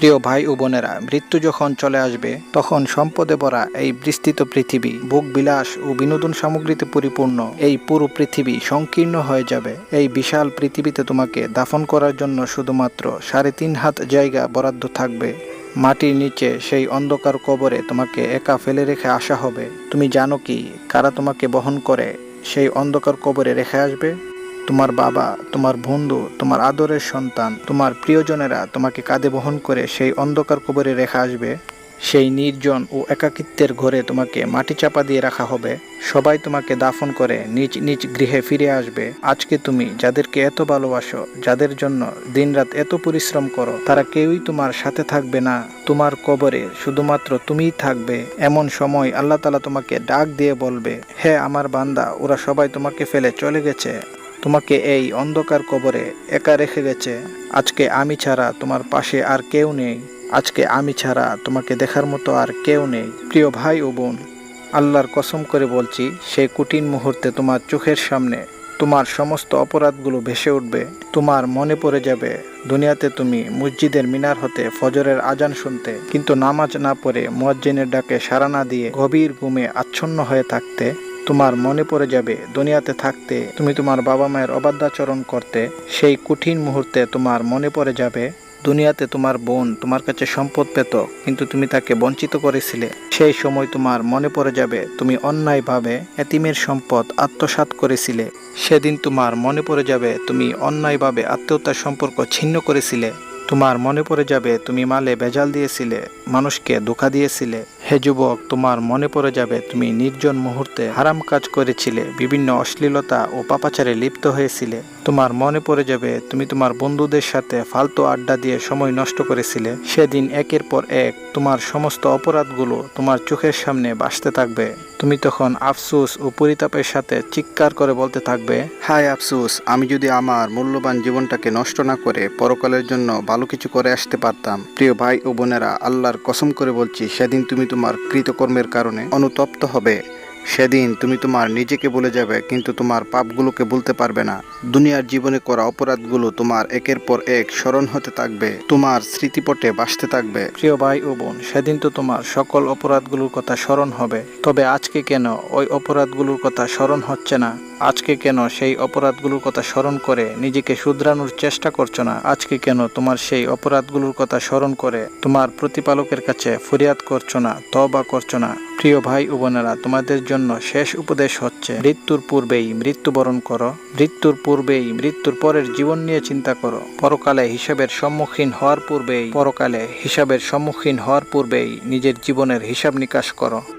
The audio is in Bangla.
প্রিয় ভাই ও বোনেরা, মৃত্যু যখন চলে আসবে তখন সম্পদে ভরা এই বিস্তৃত পৃথিবী ভোগ বিলাস ও বিনোদন সামগ্রীতে পরিপূর্ণ এই পুরো পৃথিবী সংকীর্ণ হয়ে যাবে। এই বিশাল পৃথিবীতে তোমাকে দাফন করার জন্য শুধুমাত্র 3.5 হাত জায়গা বরাদ্দ থাকবে। মাটির নিচে সেই অন্ধকার কবরে তোমাকে একা ফেলে রেখে আসা হবে। তুমি জানো কি কারা তোমাকে বহন করে সেই অন্ধকার কবরে রেখে আসবে? তোমার বাবা, তোমার বন্ধু, তোমার আদরের সন্তান, তোমার প্রিয়জনেরা তোমাকে কাঁধে বহন করে সেই অন্ধকার কবরে রেখে আসবে। সেই নির্জন ও একাকিত্বের ঘরে তোমাকে মাটি চাপা দিয়ে রাখা হবে। সবাই তোমাকে দাফন করে নিজ নিজ গৃহে ফিরে আসবে। আজকে তুমি যাদেরকে এত ভালোবাসো, যাদের জন্য দিনরাত এত পরিশ্রম করো, তারা কেউই তোমার সাথে থাকবে না। তোমার কবরে শুধুমাত্র তুমিই থাকবে। এমন সময় আল্লাহ তাআলা তোমাকে ডাক দিয়ে বলবে, হে আমার বান্দা, ওরা সবাই তোমাকে ফেলে চলে গেছে, তোমাকে এই অন্ধকার কবরে একা রেখে গেছে। আজকে আমি ছাড়া তোমার পাশে আর কেউ নেই। আজকে আমি ছাড়া তোমাকে দেখার মতো আর কেউ নেই। প্রিয় ভাই ও বোন, আল্লাহর কসম করে বলছি, সেই কঠিন মুহূর্তে তোমার চোখের সামনে তোমার সমস্ত অপরাধগুলো ভেসে উঠবে। তোমার মনে পড়ে যাবে দুনিয়াতে তুমি মসজিদের মিনার হতে ফজরের আজান শুনতে, কিন্তু নামাজ না পড়ে মুয়াজ্জিনের ডাকে সাড়া না দিয়ে গভীর ঘুমে আচ্ছন্ন হয়ে থাকতে। তোমার মনে পড়ে যাবে দুনিয়াতে থাকতে তুমি তোমার বাবা মায়ের অবাধ্যাচরণ করতে। সেই কঠিন মুহূর্তে তোমার মনে পড়ে যাবে দুনিয়াতে তোমার বোন তোমার কাছে সম্পদ পেত, কিন্তু তুমি তাকে বঞ্চিত করেছিলে। সেই সময় তোমার মনে পড়ে যাবে তুমি অন্যায়ভাবে এতিমের সম্পদ আত্মসাৎ করেছিলে। সেদিন তোমার মনে পড়ে যাবে তুমি অন্যায়ভাবে আত্মীয়তার সম্পর্ক ছিন্ন করেছিলে। তোমার মনে পড়ে যাবে তুমি মালে ভেজাল দিয়েছিলে, মানুষকে ধোঁকা দিয়েছিলে। হে যুবক, তোমার মনে পড়ে যাবে তুমি নির্জন মুহূর্তে হারাম কাজ করেছিলে, বিভিন্ন অশ্লীলতা ও পাপাচারে লিপ্ত হয়েছিলে। তোমার মনে পড়ে যাবে তুমি তোমার বন্ধুদের সাথে ফালতু আড্ডা দিয়ে সময় নষ্ট করেছিলে। সেদিন একের পর এক তোমার সমস্ত অপরাধগুলো তোমার চোখের সামনে ভাসতে থাকবে। তুমি তখন আফসোস ও পরিতাপের সাথে চিৎকার করে বলতে থাকবে, হায় আফসোস, আমি যদি আমার মূল্যবান জীবনটাকে নষ্ট না করে পরকালের জন্য ভালো কিছু করে আসতে পারতাম। প্রিয় ভাই ও বোনেরা, আল্লাহর কসম করে বলছি, সেদিন তুমি তোমার কৃতকর্মের কারণে অনুতপ্ত হবে। সেদিন তুমি তোমার নিজেকে ভুলে যাবে, কিন্তু তোমার পাপগুলোকে ভুলতে পারবে না। দুনিয়ার জীবনে করা অপরাধগুলো তোমার একের পর এক স্মরণ হতে থাকবে, তোমার স্মৃতিপটে ভাসতে থাকবে। প্রিয় ভাই ও বোন, সেদিন তো তোমার সকল অপরাধগুলোর কথা স্মরণ হবে। তবে আজকে কেন ওই অপরাধগুলোর কথা স্মরণ হচ্ছে না? আজকে কেন সেই অপরাধগুলোর কথা স্মরণ করে নিজেকে শুধরানোর চেষ্টা করছো না? আজকে কেন তোমার সেই অপরাধগুলোর কথা স্মরণ করে তোমার প্রতিপালকের কাছে ফরিয়াদ করছো না, তওবা করছো না? প্রিয় ভাই ও বোনেরা, তোমাদের জন্য শেষ উপদেশ হচ্ছে, মৃত্যুর পূর্বেই মৃত্যুবরণ করো। মৃত্যুর পূর্বেই মৃত্যুর পরের জীবন নিয়ে চিন্তা করো। পরকালে হিসাবের সম্মুখীন হওয়ার পূর্বেই নিজের জীবনের হিসাব নিকাশ করো।